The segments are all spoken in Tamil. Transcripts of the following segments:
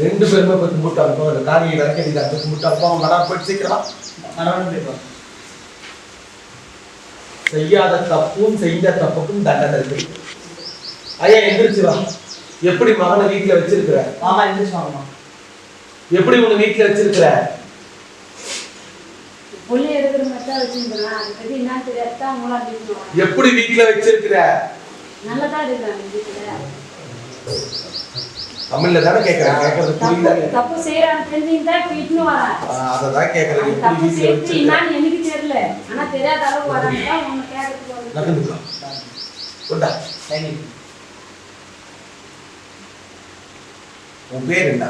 ரெண்டு பேருமே போய் கும்பிட்டு அனுப்போம். அந்த காரியை விளக்கடிதான் போய் கும்பிட்டு அனுப்போம். மனம் போயிட்டு சீக்கிரம் செய்யாத தப்பும் செய்த தப்புக்கும் தண்டனை இருக்கு. ஐயா எந்திரிச்சு வா. எப்படி மகனை வீட்டுல வச்சிருக்கிற? மாமா எந்திரிச்சு வாங்கம்மா. எப்படி உன்னை வீட்டுல வச்சிருக்கிற? புள்ளி எடுக்கிற மாதிரி தான் வச்சிருந்தேன். அது பத்தி என்ன தெரியாதான் மூலா வீட்டுல. எப்படி வீட்டுல வச்சிருக்கிற? நல்லதா இருக்கிறாங்க வீட்டுல. தமிழ்ல தானே கேக்குறேன். கேக்குறது புரியல. தப்பு செய்யறான்னு தெரிஞ்சுதான் இப்ப இட்டுன்னு வரேன். அததான் கேக்குறேன். தப்பு செய்யறது என்னன்னு எனக்கு தெரியல. ஆனா தெரியாத அளவு வராங்க. உன்னை கேட்கறதுக்கு வந்து நகர்ந்துக்கோ. கொண்டா. உன் பேர் என்ன?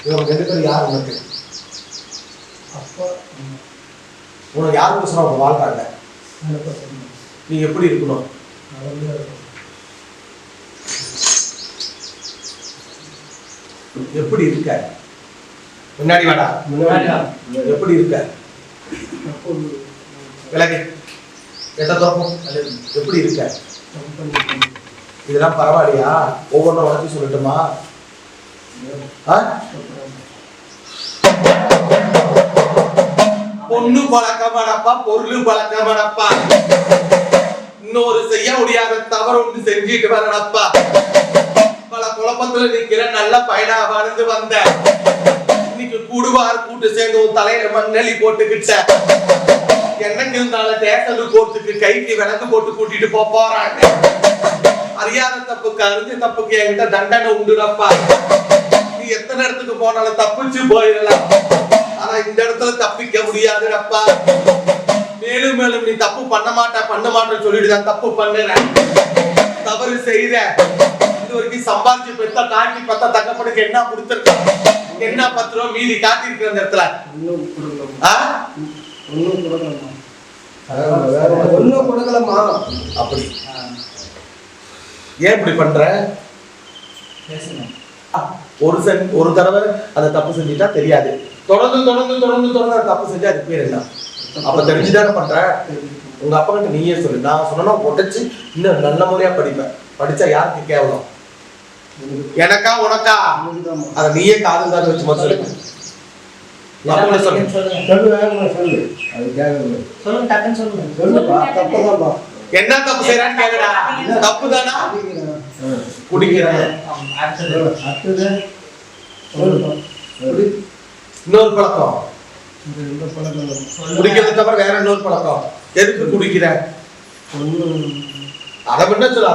இவங்க ரெண்டு பேரும் யார் உனக்கு? அப்பா உனக்கு யார் பேசுறா? உங்க வாழ்றாங்க. நீ எப்படி இருக்கணும்? எப்படி இருக்க? முன்னாடி வாடா. எப்படி இருக்க? விலகு. எட்ட தோப்போம். எப்படி இருக்க? இதெல்லாம் பரவாயில்லையா? ஒவ்வொன்றும் வளர்ச்சி சொல்லட்டுமா? பொண்ணு பழக்கமானப்பா, பொருள் பழக்கமானப்பா, இன்னொரு செய்ய முடியாத தவறு ஒன்று செஞ்சுட்டு வரனப்பா. பல குழப்பத்துல நிக்கிற நல்ல பையனா வாழ்ந்து வந்த இன்னைக்கு கூடுவார் கூட்டு சேர்ந்து உன் தலையில மண்ணெளி போட்டுக்கிட்ட என்னங்க இருந்தாலும் தேசலு கோர்ட்டுக்கு கைக்கு விளக்கு போட்டு கூட்டிட்டு போறாங்க. அறியாத தப்புக்கு அறிஞ்ச தப்புக்கு என்கிட்ட தண்டனை உண்டுனப்பா. நீ எத்தனை இடத்துக்கு போனாலும் தப்பிச்சு போயிடலாம். ஆனா இந்த இடத்துல தப்பிக்க முடியாதுடப்பா. மேலும் மேலும் நீ தப்பு பண்ண மாட்டேன்னு சொல்லிட்டு தான் தப்பு பண்ணுற, தவறு செய்யற. இது வரைக்கும் சம்பாதிச்சு பெத்த காட்டி பத்தா தங்கப்படுக்கு என்ன கொடுத்துருக்க? என்ன 10 ரூபா மீதி காட்டி இருக்கிற அந்த இடத்துல ஒன்னும் கொடுக்கலமா. அப்படி ஏன் இப்படி பண்ற? ஒரு தடவை அந்த தப்பு செஞ்சுட்டா தெரியாது. தொடர்ந்து தப்பு செஞ்சா அது பேர் என்ன? அப்ப தெரிஞ்சுதானே பண்ற. உங்க அப்பா கிட்ட நீயே சொல்லு. நான் சொன்னா உடைச்சு இன்னும் நல்ல முறையா படிப்பேன். படிச்சா யாருக்கு கேவலம்? எனக்கா உனக்கா? அத நீயே காதல் தான் வச்சு சொல்லு. என்ன தப்பு செய்யறான்னு கேக்குடா. தப்பு தானா? குடிக்கிறேன். இன்னொரு பழக்கம் குடிக்கிறது தவிர வேற இன்னொரு பழக்கம். எதுக்கு குடிக்கிற? அதை மட்டும் சொல்ல.